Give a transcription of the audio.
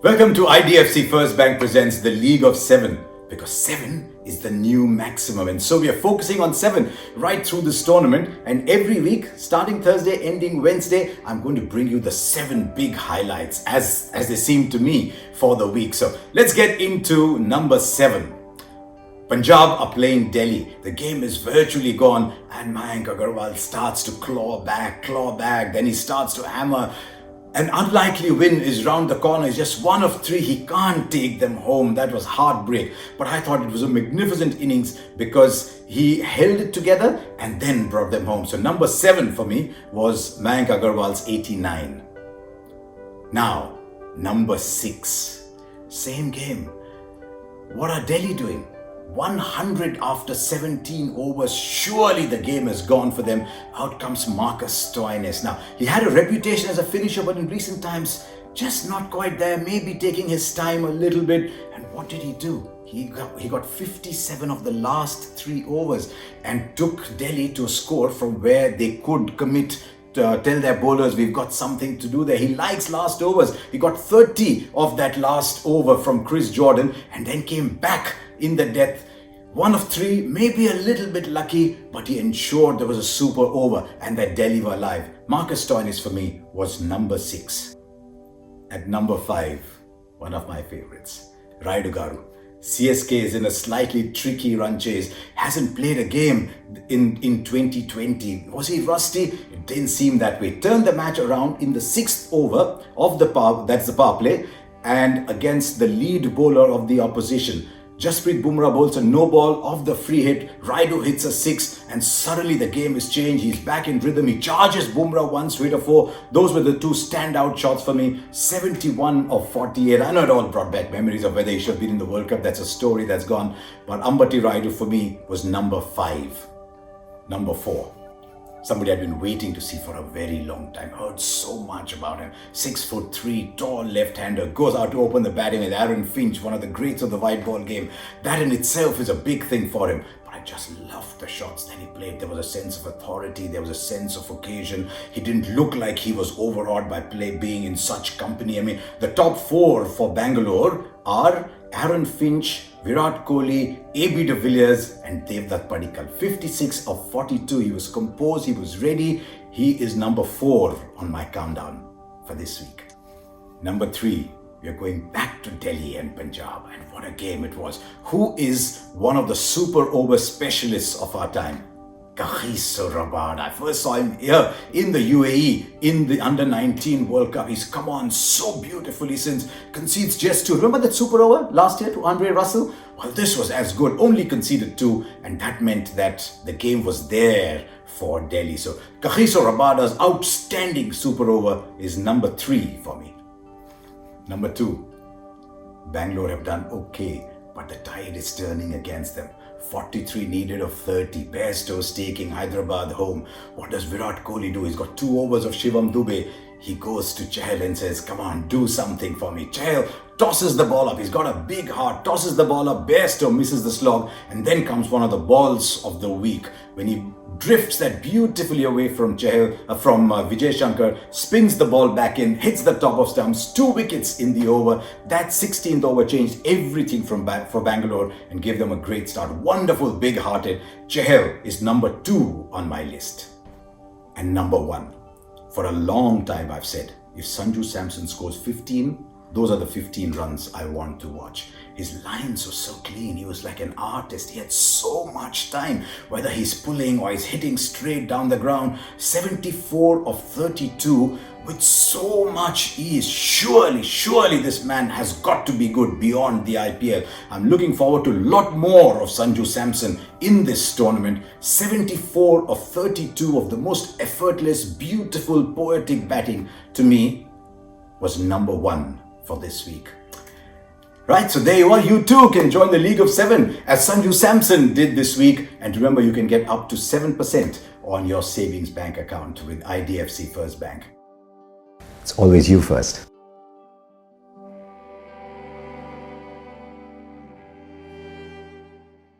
Welcome to IDFC FIRST Bank presents the League of Seven, because 7 is the new maximum, and so we are focusing on 7 right through this tournament. And every week, starting Thursday, ending Wednesday, I'm going to bring you the 7 big highlights as they seem to me for the week. So let's get into number 7. Punjab are playing Delhi. The game is virtually gone, and Mayank Agarwal starts to claw back. Then he starts to hammer. An unlikely win is round the corner. It's just one of 3. He can't take them home. That was heartbreak. But I thought it was a magnificent innings because he held it together and then brought them home. So number 7 for me was Mayank Agarwal's 89. Now, number 6. Same game. What are Delhi doing? 100 after 17 overs. Surely the game is gone for them. Out comes Marcus Stoinis. Now, he had a reputation as a finisher, but in recent times, just not quite there. Maybe taking his time a little bit. And what did he do? He got 57 of the last 3 overs and took Delhi to a score from where they could commit. Tell their bowlers, we've got something to do there. He likes last overs. He got 30 of that last over from Chris Jordan and then came back in the death. 1 of 3, maybe a little bit lucky, but he ensured there was a super over and that Delhi were alive. Marcus Stoinis for me was number 6. At number 5, one of my favorites, Rayudu. CSK is in a slightly tricky run chase. Hasn't played a game in 2020. Was he rusty? It didn't seem that way. Turned the match around in the 6th over of the power play, and against the lead bowler of the opposition. Jasprit Bumrah bowls a no ball off the free hit. Rayudu hits a 6 and suddenly the game is changed. He's back in rhythm. He charges Bumrah once, straight a 4. Those were the 2 standout shots for me. 71 of 48. I know it all brought back memories of whether he should have been in the World Cup. That's a story that's gone. But Ambati Rayudu for me was number 5. Number 4. Somebody I've been waiting to see for a very long time. Heard so much about him. 6'3", tall left-hander. Goes out to open the batting with Aaron Finch, one of the greats of the white ball game. That in itself is a big thing for him. But I just loved the shots that he played. There was a sense of authority. There was a sense of occasion. He didn't look like he was overawed by being in such company. I mean, the top 4 for Bangalore are Aaron Finch, Virat Kohli, AB de Villiers and Devdutt Padikkal. 56 of 42. He was composed. He was ready. He is number 4 on my countdown for this week. Number 3. We are going back to Delhi and Punjab. And what a game it was. Who is one of the super over specialists of our time? Kagiso Rabada. I first saw him here in the UAE in the Under-19 World Cup. He's come on so beautifully since. Concedes just 2. Remember that super over last year to Andre Russell? Well, this was as good. Only conceded 2. And that meant that the game was there for Delhi. So Kagiso Rabada's outstanding super over is number 3 for me. Number 2. Bangalore have done okay, but the tide is turning against them. 43 needed of 30. Bairstow's taking Hyderabad home. What does Virat Kohli do? He's got 2 overs of Shivam Dube. He goes to Chahal and says, come on, do something for me. Chahal tosses the ball up. He's got a big heart. Tosses the ball up. Bairstow misses the slog. And then comes one of the balls of the week when he drifts that beautifully away from Vijay Shankar, spins the ball back in, hits the top of stumps, 2 wickets in the over. That 16th over changed everything for Bangalore and gave them a great start. Wonderful, big-hearted. Chahal is number 2 on my list. And number 1. For a long time I've said, if Sanju Samson scores 15, those are the 15 runs I want to watch. His lines were so clean. He was like an artist. He had so much time, whether he's pulling or he's hitting straight down the ground. 74 of 32 with so much ease. Surely this man has got to be good beyond the IPL. I'm looking forward to a lot more of Sanju Samson in this tournament. 74 of 32 of the most effortless, beautiful, poetic batting to me was number 1 for this week. Right, so there you are. You too can join the League of 7 as Sanju Samson did this week. And remember, you can get up to 7% on your savings bank account with IDFC FIRST Bank. It's always you first.